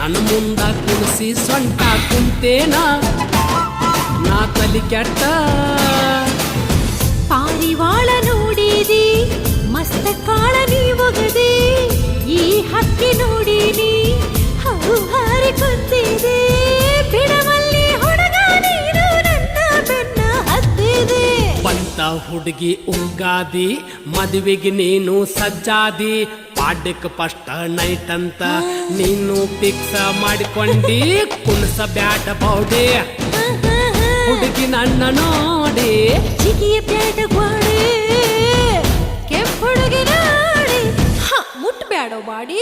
ನನ್ನ ಮುಂದ ಕುಣಿಸಿ ಸೊಂಟ ಕುಂತೇನ ನಾ ತಲಿ ಕೆಟ್ಟ ಪಾರಿವಾಳ ನೋಡಿದಿ ಮಸ್ತ ಕಾಳ ನೀ ಒಗದಿ ಈ ಹಕ್ಕಿ ನೋಡಿನಿ ಹವು ಹಾರಿ ಕುಂತಿದೆ ಬಿಡಮಲ್ಲಿ ಹುಡುಗ ನೀನು ನನ್ನ ಬೆನ್ನ ಹತ್ತಿದೆ ಬಂತ ಹುಡುಗಿ ಉಗಾದಿ ಮದುವೆಗೆ ನೀನು ಸಜ್ಜಾದಿ ಪಾಡ್ಯಕ್ಕೆ ಫಸ್ಟ್ ನೈಟ್ ಅಂತ ನೀನು ಫಿಕ್ಸ್ ಮಾಡಿಕೊಂಡಿ ಕುಣಸ ಬ್ಯಾಟ ಬೌಡಿ ಹುಡುಗಿ ನನ್ನ ನೋಡಿ ಚಿಗಿಯ ಬ್ಯಾಟ ಗೋಡೆ ಕೆಂಪು ಹುಡುಗಿ ನೋಡಿ ಮುಟ್ಬ್ಯಾಡೋ ಬಾಡಿ